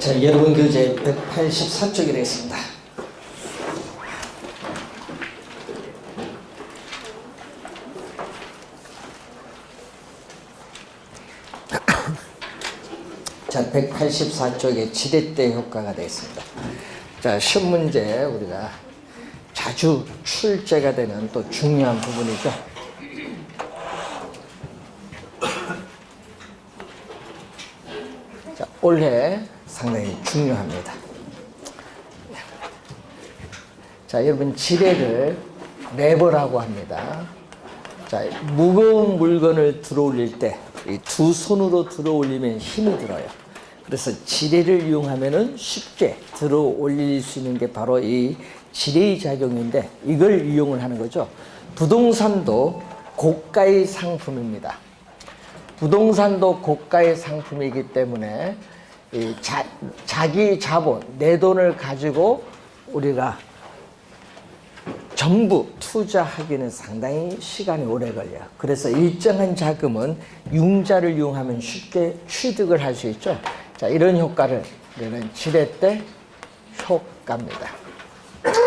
자, 여러분 교재 184쪽이 되겠습니다. 자, 184쪽에 지렛대 효과가 되겠습니다. 자, 시험 문제 우리가 자주 출제가 되는 또 중요한 부분이죠. 자, 올해 상당히 중요합니다. 자, 여러분 지뢰를 레버라고 합니다. 자, 무거운 물건을 들어올릴 때 이 두 손으로 들어올리면 힘이 들어요. 그래서 지뢰를 이용하면은 쉽게 들어올릴 수 있는 게 바로 이 지뢰의 작용인데 이걸 이용을 하는 거죠. 부동산도 고가의 상품입니다. 부동산도 고가의 상품이기 때문에 이 자기 자본, 내 돈을 가지고 우리가 전부 투자하기는 상당히 시간이 오래 걸려요. 그래서 일정한 자금은 융자를 이용하면 쉽게 취득을 할 수 있죠. 자, 이런 효과를 우리는 지렛대 효과입니다.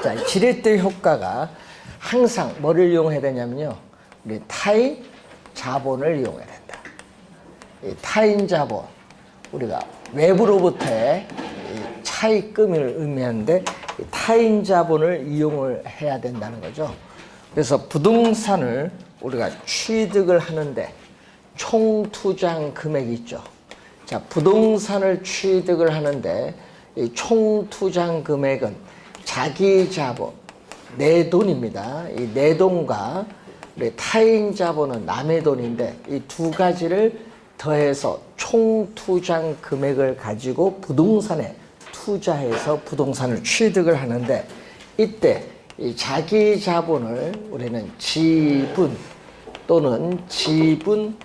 자, 지렛대 효과가 항상 뭐를 이용해야 되냐면요. 우리 타인 자본을 이용해야 된다. 이 타인 자본, 우리가 외부로부터의 차입금을 의미하는데 타인 자본을 이용을 해야 된다는 거죠. 그래서 부동산을 우리가 취득을 하는데 총 투자한 금액이 있죠. 자, 부동산을 취득을 하는데 이 총 투자한 금액은 자기 자본, 내 돈입니다. 이 내 돈과 우리 타인 자본은 남의 돈인데 이 두 가지를 더해서 총 투자한 금액을 가지고 부동산에 투자해서 부동산을 취득을 하는데 이때 이 자기 자본을 우리는 지분 또는 지분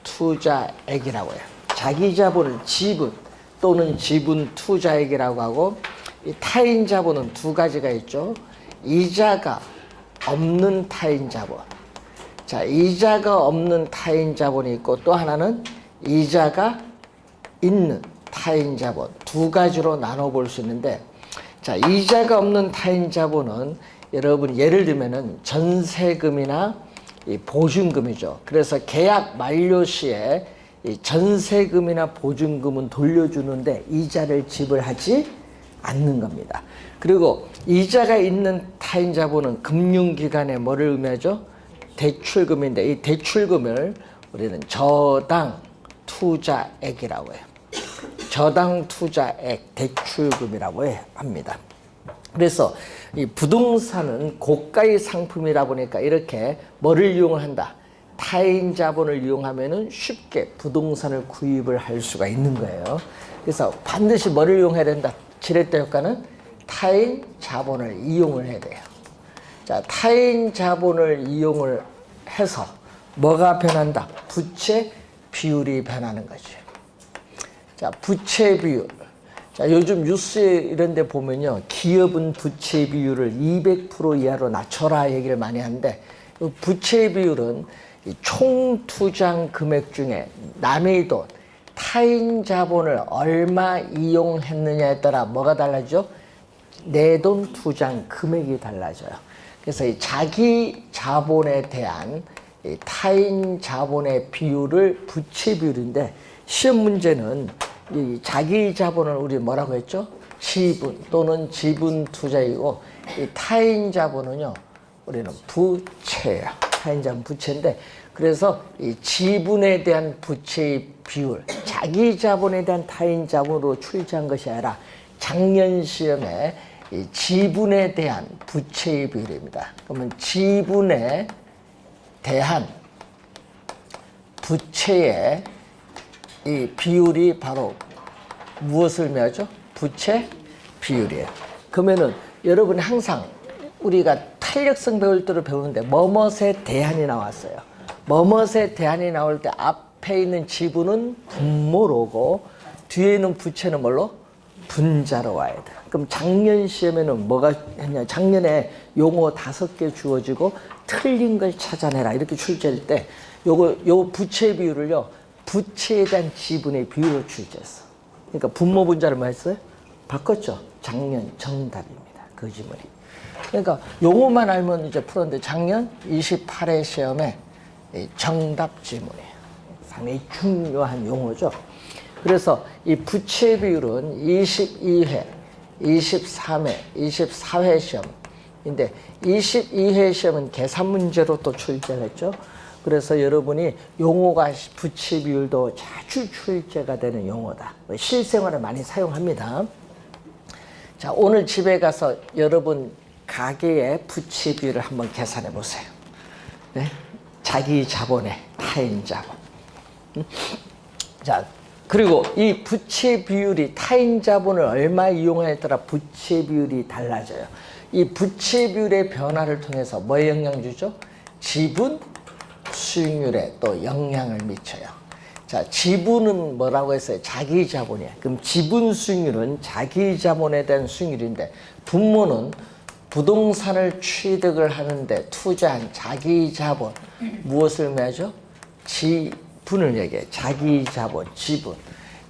투자액이라고 해요. 자기 자본을 지분 또는 지분 투자액이라고 하고 이 타인 자본은 두 가지가 있죠. 이자가 없는 타인 자본. 자, 이자가 없는 타인 자본이 있고 또 하나는 이자가 있는 타인 자본 두 가지로 나눠 볼 수 있는데 자, 이자가 없는 타인 자본은 여러분 예를 들면은 전세금이나 이 보증금이죠. 그래서 계약 만료 시에 이 전세금이나 보증금은 돌려주는데 이자를 지불하지 않는 겁니다. 그리고 이자가 있는 타인 자본은 금융기관에 뭐를 의미하죠? 대출금인데 이 대출금을 우리는 저당 투자액이라고 해요. 저당 투자액 대출금이라고 합니다. 그래서 이 부동산은 고가의 상품이라 보니까 이렇게 뭐를 이용을 한다? 타인 자본을 이용하면은 쉽게 부동산을 구입을 할 수가 있는 거예요. 그래서 반드시 뭐를 이용해야 된다? 지렛대 효과는 타인 자본을 이용을 해야 돼요. 자, 타인 자본을 이용을 해서 뭐가 변한다? 부채 비율이 변하는 거죠. 자, 부채 비율. 자, 요즘 뉴스에 이런 데 보면요. 기업은 부채 비율을 200% 이하로 낮춰라 얘기를 많이 하는데 이 부채 비율은 이 총 투자한 금액 중에 남의 돈, 타인 자본을 얼마 이용했느냐에 따라 뭐가 달라지죠? 내 돈 투자한 금액이 달라져요. 그래서 이 자기 자본에 대한 이 타인 자본의 비율을 부채 비율인데 시험 문제는 이 자기 자본을 우리 뭐라고 했죠? 지분 또는 지분 투자이고 이 타인 자본은요 우리는 부채예요. 타인 자본 부채인데 그래서 이 지분에 대한 부채의 비율, 자기 자본에 대한 타인 자본으로 출제한 것이 아니라 작년 시험에 이 지분에 대한 부채의 비율입니다. 그러면 지분에 대한 부채의 이 비율이 바로 무엇을 의미하죠? 부채 비율이에요. 그러면은 여러분이 항상 우리가 탄력성 배울 때로 배우는데 뭐뭇에 대한이 나왔어요. 뭐뭇에 대한이 나올 때 앞에 있는 지분은 분모로고 뒤에 있는 부채는 뭘로? 분자로 와야 돼. 그럼 작년 시험에는 뭐가 했냐? 작년에 용어 5개 주어지고 틀린 걸 찾아내라 이렇게 출제할 때 요 부채 비율을요 부채에 대한 지분의 비율로 출제했어. 그러니까 분모 분자를 뭐 했어요? 바꿨죠. 작년 정답입니다. 그 지문이. 그러니까 용어만 알면 이제 풀었는데 작년 28회 시험에 정답 지문이에요. 상당히 중요한 용어죠. 그래서 이 부채 비율은 22회, 23회, 24회 시험인데 22회 시험은 계산 문제로 또 출제를 했죠. 그래서 여러분이 용어가 부채 비율도 자주 출제가 되는 용어다. 실생활에 많이 사용합니다. 자, 오늘 집에 가서 여러분 가계의 부채 비율을 한번 계산해 보세요. 네? 자기 자본의 타인 자본. 자, 그리고 이 부채 비율이 타인 자본을 얼마 이용하냐에 따라 부채 비율이 달라져요. 이 부채 비율의 변화를 통해서 뭐에 영향 주죠? 지분 수익률에 또 영향을 미쳐요. 자, 지분은 뭐라고 했어요? 자기 자본이에요. 그럼 지분 수익률은 자기 자본에 대한 수익률인데 분모는 부동산을 취득을 하는데 투자한 자기 자본 무엇을 매죠? 지분을 얘기해. 자기 자본, 지분.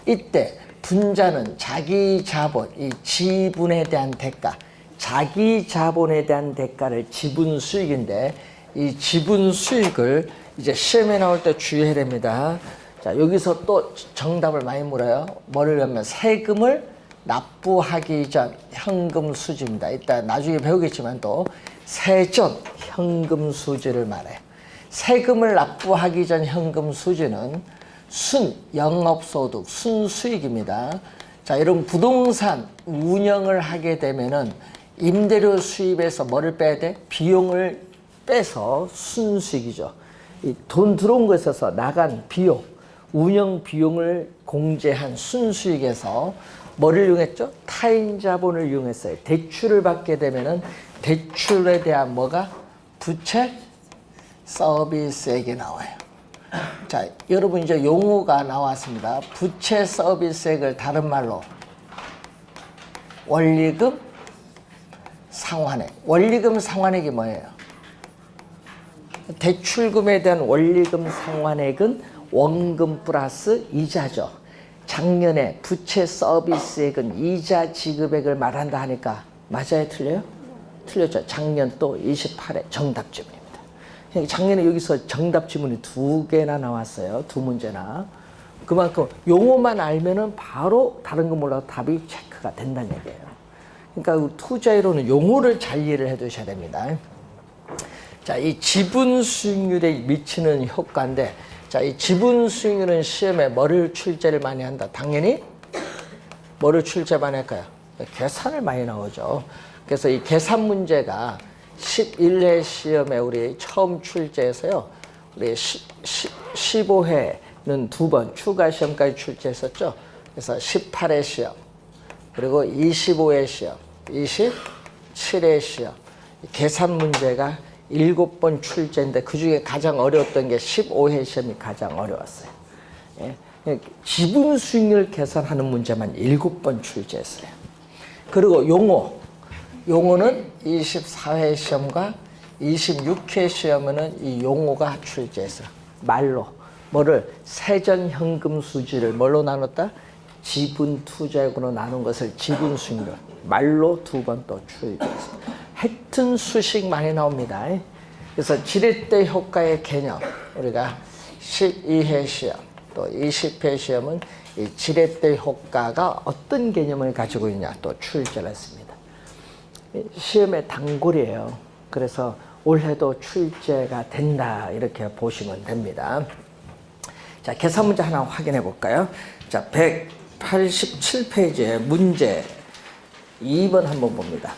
이때 분자는 자기 자본, 이 지분에 대한 대가, 자기 자본에 대한 대가를 지분 수익인데 이 지분 수익을 이제 시험에 나올 때 주의해야 됩니다. 자, 여기서 또 정답을 많이 물어요. 뭐를 하면 세금을 납부하기 전 현금 수지입니다. 이따 나중에 배우겠지만 또 세전 현금 수지를 말해요. 세금을 납부하기 전 현금 수지는 순 영업소득, 순수익입니다. 자, 여러분 부동산 운영을 하게 되면은 임대료 수입에서 뭐를 빼야 돼? 비용을 빼서 순수익이죠. 이 돈 들어온 것에서 나간 비용, 운영 비용을 공제한 순수익에서 뭐를 이용했죠? 타인 자본을 이용했어요. 대출을 받게 되면은 대출에 대한 뭐가? 부채 서비스액이 나와요. 자, 여러분 이제 용어가 나왔습니다. 부채 서비스액을 다른 말로 원리금 상환액. 원리금 상환액이 뭐예요? 대출금에 대한 원리금 상환액은 원금 플러스 이자죠. 작년에 부채 서비스액은 이자 지급액을 말한다 하니까 맞아요? 틀려요? 틀렸죠. 작년 또 28회 정답 지문입니다. 작년에 여기서 정답 지문이 2개나 나왔어요. 2문제나. 그만큼 용어만 알면은 바로 다른 거 몰라도 답이 체크가 된다는 얘기예요. 그러니까 투자이론은 용어를 잘 이해를 해 두셔야 됩니다. 자, 이 지분 수익률에 미치는 효과인데, 자, 이 지분 수익률은 시험에 뭐를 출제를 많이 한다? 당연히 뭐를 출제 많이 할까요? 계산을 많이 나오죠. 그래서 이 계산 문제가 11회 시험에 우리 처음 출제해서요. 우리 15회는 2번 추가 시험까지 출제했었죠. 그래서 18회 시험, 그리고 25회 시험, 27회 시험. 계산 문제가 7번 출제인데 그 중에 가장 어려웠던 게 15회 시험이 가장 어려웠어요. 예? 지분 수익률 계산하는 문제만 7번 출제했어요. 그리고 용어는 24회 시험과 26회 시험에는 이 용어가 출제했어요. 말로 뭐를 세전 현금 수지를 뭘로 나눴다? 지분 투자액으로 나눈 것을 지분 수익률 말로 2번 또 출제했어요. 하여튼 수식 많이 나옵니다. 그래서 지렛대 효과의 개념, 우리가 12회 시험 또 20회 시험은 이 지렛대 효과가 어떤 개념을 가지고 있냐 또 출제를 했습니다. 시험의 단골이에요. 그래서 올해도 출제가 된다 이렇게 보시면 됩니다. 자, 계산 문제 하나 확인해 볼까요? 자, 187페이지에 문제 2번 한번 봅니다.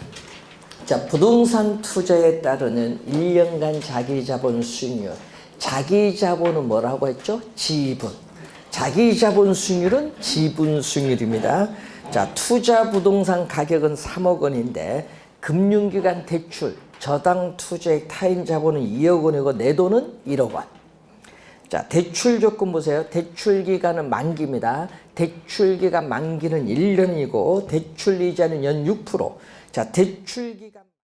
자, 부동산 투자에 따르는 1년간 자기자본 수익률. 자기자본은 뭐라고 했죠? 지분. 자기자본 수익률은 지분 수익률입니다. 자, 투자 부동산 가격은 3억 원인데 금융기관 대출, 저당 투자액 타인 자본은 2억 원이고 내 돈은 1억 원. 자, 대출 조건 보세요. 대출 기간은 만기입니다. 대출 기간 만기는 1년이고 대출 이자는 연 6%. 자, 대출 기간